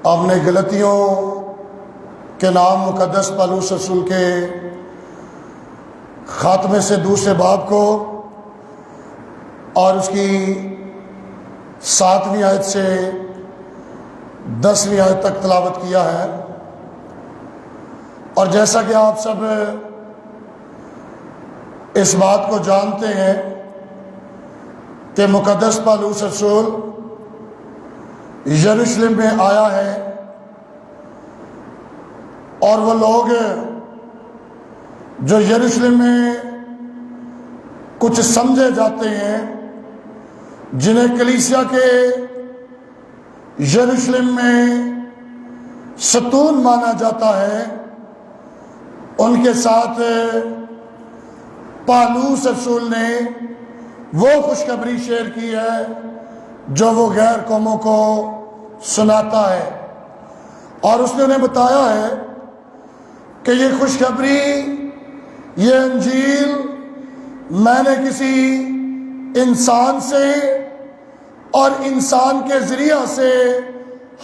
آپ نے غلطیوں کے نام مقدس پالوس رسول کے خاتمے سے دوسرے باب کو اور اس کی 7ویں آیت سے 10ویں آیت تک تلاوت کیا ہے، اور جیسا کہ آپ سب اس بات کو جانتے ہیں کہ مقدس پالوس رسول یروشلم میں آیا ہے، اور وہ لوگ جو یروشلم میں کچھ سمجھے جاتے ہیں، جنہیں کلیسیا کے یروشلم میں ستون مانا جاتا ہے، ان کے ساتھ پالوس رسول نے وہ خوشخبری شیئر کی ہے جو وہ غیر قوموں کو سناتا ہے، اور اس نے انہیں بتایا ہے کہ یہ خوشخبری، یہ انجیل میں نے کسی انسان سے اور انسان کے ذریعہ سے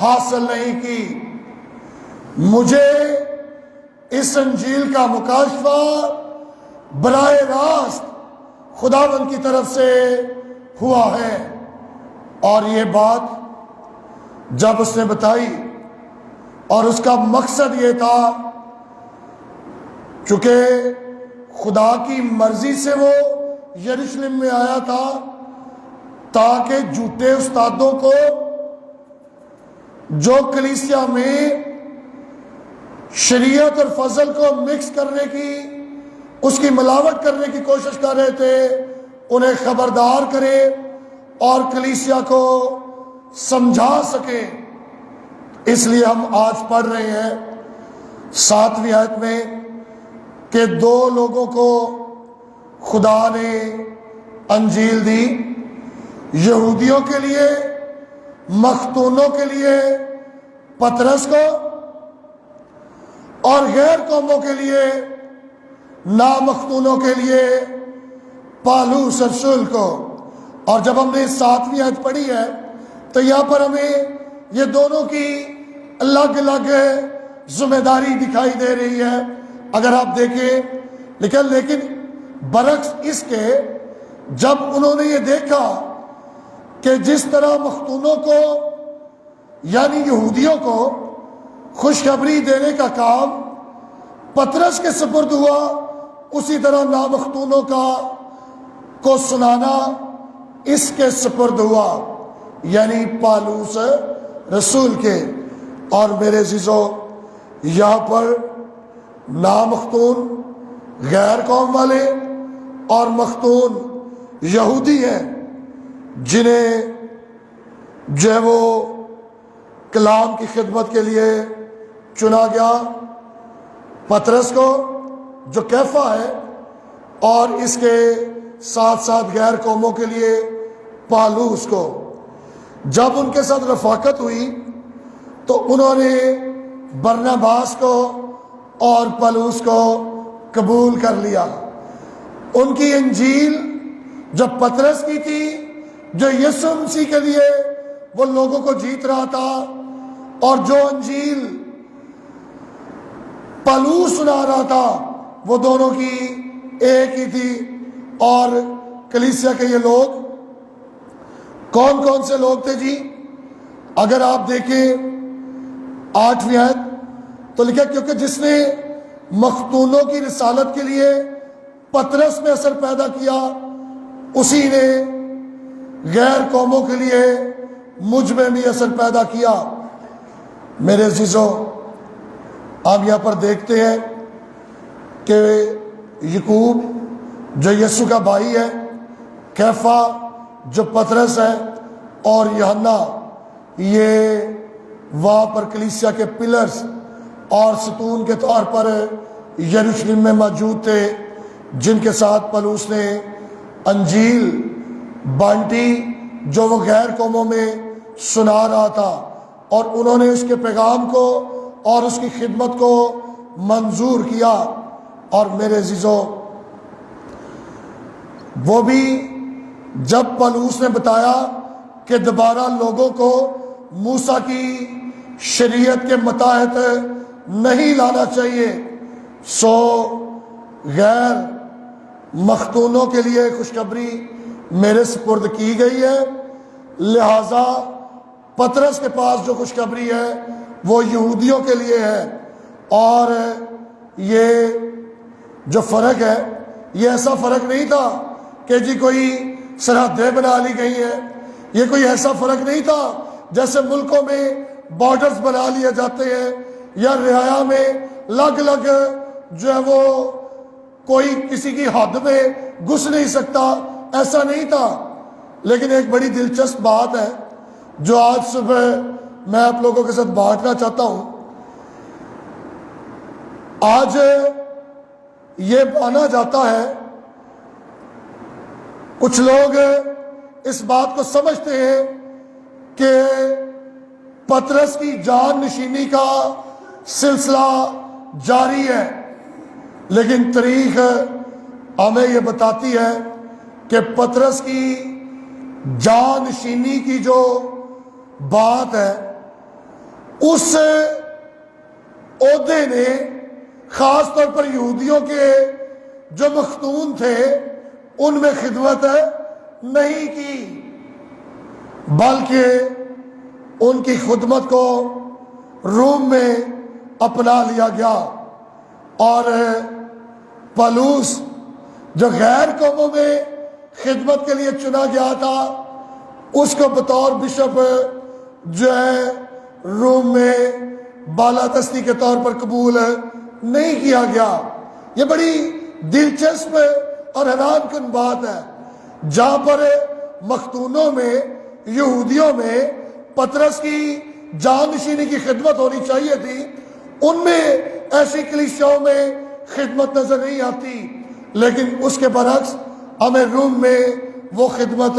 حاصل نہیں کی، مجھے اس انجیل کا مکاشفہ براہ راست خداوند کی طرف سے ہوا ہے۔ اور یہ بات جب اس نے بتائی، اور اس کا مقصد یہ تھا، چونکہ خدا کی مرضی سے وہ یروشلم میں آیا تھا تاکہ جھوٹے استادوں کو، جو کلیسیا میں شریعت اور فضل کو مکس کرنے کی، اس کی ملاوٹ کرنے کی کوشش کر رہے تھے، انہیں خبردار کرے اور کلیسیا کو سمجھا سکے۔ اس لیے ہم آج پڑھ رہے ہیں 7ویں آیت میں کہ 2 لوگوں کو خدا نے انجیل دی، یہودیوں کے لیے، مختونوں کے لیے پطرس کو، اور غیر قوموں کے لیے، نامختونوں کے لیے پالوس رسول کو۔ اور جب ہم نے 7ویں آیت پڑھی ہے تو یہاں پر ہمیں یہ دونوں کی الگ الگ ذمہ داری دکھائی دے رہی ہے۔ اگر آپ دیکھیں لیکن برعکس اس کے، جب انہوں نے یہ دیکھا کہ جس طرح مختونوں کو یعنی یہودیوں کو خوشخبری دینے کا کام پطرس کے سپرد ہوا، اسی طرح نامختونوں کو سنانا اس کے سپرد ہوا، یعنی پالوس رسول کے۔ اور میرے عزیزو، یہاں پر نامختون غیر قوم والے اور مختون یہودی ہیں، جنہیں جو ہے وہ کلام کی خدمت کے لیے چنا گیا، پطرس کو جو کیفا ہے، اور اس کے ساتھ ساتھ غیر قوموں کے لیے پالوس کو۔ جب ان کے ساتھ رفاقت ہوئی تو انہوں نے برناباس کو اور پالوس کو قبول کر لیا۔ ان کی انجیل جو پطرس کی تھی، جو یسوع مسیح کے لیے وہ لوگوں کو جیت رہا تھا، اور جو انجیل پالوس سنا رہا تھا، وہ دونوں کی ایک ہی تھی۔ اور کلیسیا کے یہ لوگ کون کون سے لوگ تھے جی؟ اگر آپ دیکھیں 8ویں آیت تو لکھا، کیونکہ جس نے مختونوں کی رسالت کے لیے پطرس میں اثر پیدا کیا، اسی نے غیر قوموں کے لیے مجھ میں بھی اثر پیدا کیا۔ میرے عزیزو، آپ یہاں پر دیکھتے ہیں کہ یعقوب جو یسوع کا بھائی ہے، کیفا جو پطرس ہے، اور یوحنا، یہ وہاں پر کلیسیا کے پلرز اور ستون کے طور پر یروشلم میں موجود تھے، جن کے ساتھ پالوس نے انجیل بانٹی جو وہ غیر قوموں میں سنا رہا تھا، اور انہوں نے اس کے پیغام کو اور اس کی خدمت کو منظور کیا۔ اور میرے عزیزو، وہ بھی جب پالوس نے بتایا کہ دوبارہ لوگوں کو موسیٰ کی شریعت کے متحد نہیں لانا چاہیے۔ سو غیر مختونوں کے لیے خوشخبری میرے سپرد کی گئی ہے، لہذا پطرس کے پاس جو خوشخبری ہے وہ یہودیوں کے لیے ہے۔ اور یہ جو فرق ہے یہ ایسا فرق نہیں تھا کہ جی کوئی سرحدیں بنا لی گئی ہیں، یہ کوئی ایسا فرق نہیں تھا جیسے ملکوں میں بارڈرز بنا لیے جاتے ہیں یا رعایا میں الگ الگ جو ہے وہ کوئی کسی کی حد میں گھس نہیں سکتا، ایسا نہیں تھا۔ لیکن ایک بڑی دلچسپ بات ہے جو آج صبح میں آپ لوگوں کے ساتھ بانٹنا چاہتا ہوں۔ آج یہ مانا جاتا ہے، کچھ لوگ اس بات کو سمجھتے ہیں کہ پطرس کی جان نشینی کا سلسلہ جاری ہے، لیکن تاریخ ہمیں یہ بتاتی ہے کہ پطرس کی جان نشینی کی جو بات ہے اس عہدے نے خاص طور پر یہودیوں کے جو مختون تھے ان میں خدمت نہیں کی، بلکہ ان کی خدمت کو روم میں اپنا لیا گیا۔ اور پولس جو غیر قوموں میں خدمت کے لیے چنا گیا تھا اس کو بطور بشپ جو ہے روم میں بالادستی کے طور پر قبول نہیں کیا گیا۔ یہ بڑی دلچسپ اور حیران کن بات ہے، جہاں پر مختونوں میں یہودیوں میں پطرس کی جانشینی کی خدمت ہونی چاہیے تھی، ان میں ایسی کلیسیاؤں میں خدمت نظر نہیں آتی، لیکن اس کے برعکس ہمیں روم میں وہ خدمت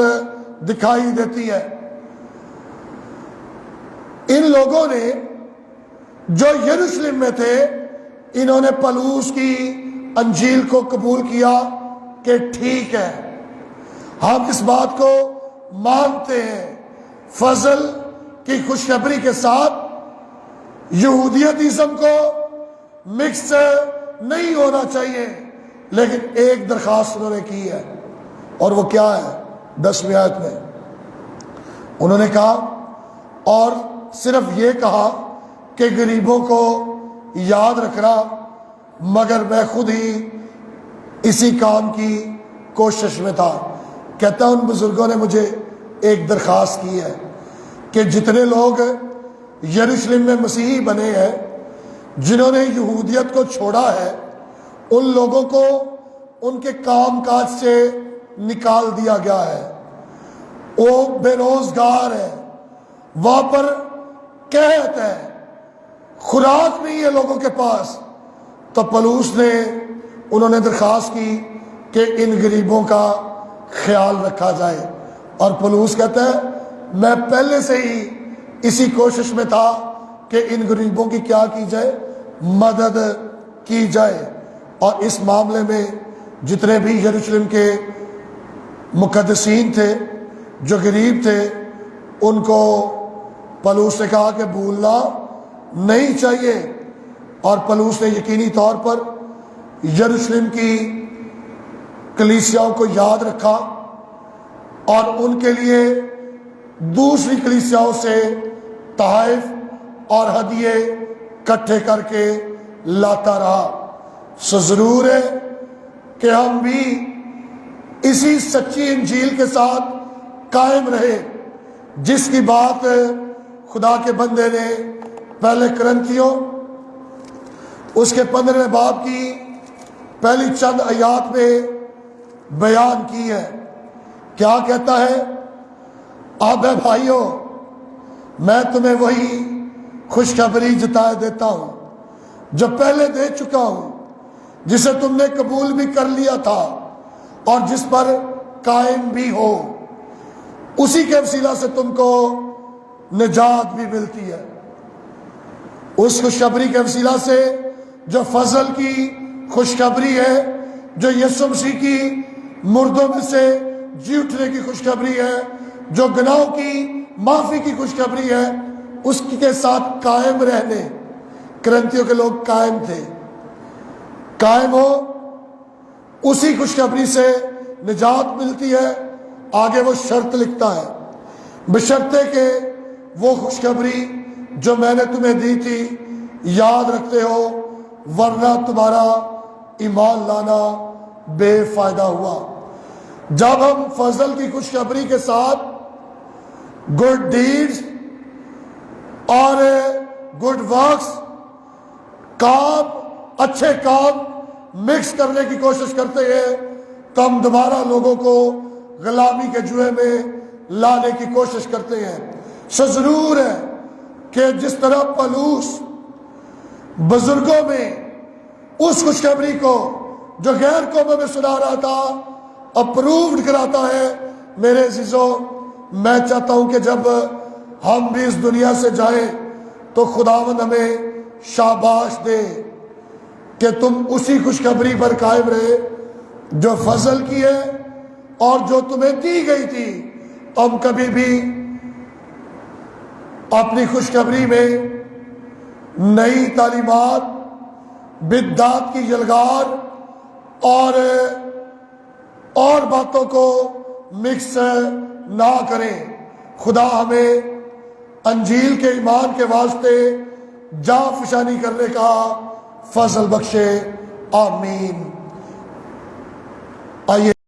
دکھائی دیتی ہے۔ ان لوگوں نے جو یروشلم میں تھے انہوں نے پولس کی انجیل کو قبول کیا کہ ٹھیک ہے، ہم اس بات کو مانتے ہیں، فضل کی خوشخبری کے ساتھ یہودیتزم کو مکس نہیں ہونا چاہیے، لیکن ایک درخواست انہوں نے کی ہے، اور وہ کیا ہے؟ 10ویں آیت میں انہوں نے کہا، اور صرف یہ کہا کہ غریبوں کو یاد رکھنا، مگر میں خود ہی اسی کام کی کوشش میں تھا۔ کہتا ان بزرگوں نے مجھے ایک درخواست کی ہے کہ جتنے لوگ یروشلم میں مسیحی بنے ہیں، جنہوں نے یہودیت کو چھوڑا ہے، ان لوگوں کو ان کے کام کاج سے نکال دیا گیا ہے، وہ بے روزگار ہے، وہاں پر قحط ہے، خوراک نہیں ہے لوگوں کے پاس۔ تو پولس نے انہوں نے درخواست کی کہ ان غریبوں کا خیال رکھا جائے، اور پولس کہتا ہے میں پہلے سے ہی اسی کوشش میں تھا کہ ان غریبوں کی کیا کی جائے؟ مدد کی جائے۔ اور اس معاملے میں جتنے بھی یروشلم کے مقدسین تھے جو غریب تھے ان کو پولس نے کہا کہ بھولنا نہیں چاہیے، اور پولس نے یقینی طور پر یروشلم کی کلیسیاؤں کو یاد رکھا اور ان کے لیے دوسری کلیسیاؤں سے تحائف اور ہدیے اکٹھے کر کے لاتا رہا۔ سو ضرور ہے کہ ہم بھی اسی سچی انجیل کے ساتھ قائم رہے جس کی بات خدا کے بندے نے پہلے کرنتھیوں اس کے 15ویں باب کی پہلی چند آیات میں بیان کی ہے۔ کیا کہتا ہے؟ اب اے بھائیوں، میں تمہیں وہی خوشخبری جتائے دیتا ہوں جو پہلے دے چکا ہوں، جسے تم نے قبول بھی کر لیا تھا اور جس پر قائم بھی ہو، اسی کے وسیلہ سے تم کو نجات بھی ملتی ہے۔ اس خوشخبری کے وسیلہ سے جو فضل کی خوشخبری ہے، جو یسوع مسیح کی مردوں میں سے جی اٹھنے کی خوشخبری ہے، جو گناہوں کی معافی کی خوشخبری ہے، اس کے ساتھ قائم رہنے. کرنتھیوں کے لوگ قائم تھے. قائم ہو, اسی خوشخبری سے نجات ملتی ہے. آگے وہ شرط لکھتا ہے, بشرطے کہ وہ خوشخبری جو میں نے تمہیں دی تھی یاد رکھتے ہو, ورنہ تمہارا ایمان لانا بے فائدہ ہوا. جب ہم فضل کی خوشخبری کے ساتھ گڈ ڈیڈز اور گڈ ورکس, کام, اچھے کام مکس کرنے کی کوشش کرتے ہیں, تو ہم دوبارہ لوگوں کو غلامی کے جوئے میں لانے کی کوشش کرتے ہیں. سو ضرور ہے کہ جس طرح پولس بزرگوں میں اس خوشخبری کو جو غیر قوموں میں سنا رہا تھا اپرووڈ کراتا ہے, میرے عزیزوں میں چاہتا ہوں کہ جب ہم بھی اس دنیا سے جائیں تو خداوند ہمیں شاباش دے کہ تم اسی خوشخبری پر قائم رہے جو فضل کی ہے اور جو تمہیں دی گئی تھی. ہم کبھی بھی اپنی خوشخبری میں نئی تعلیمات, بدعات کی یلغار اور باتوں کو مکس نہ کریں. خدا ہمیں انجیل کے ایمان کے واسطے جاں فشانی کرنے کا فضل بخشے. آمین.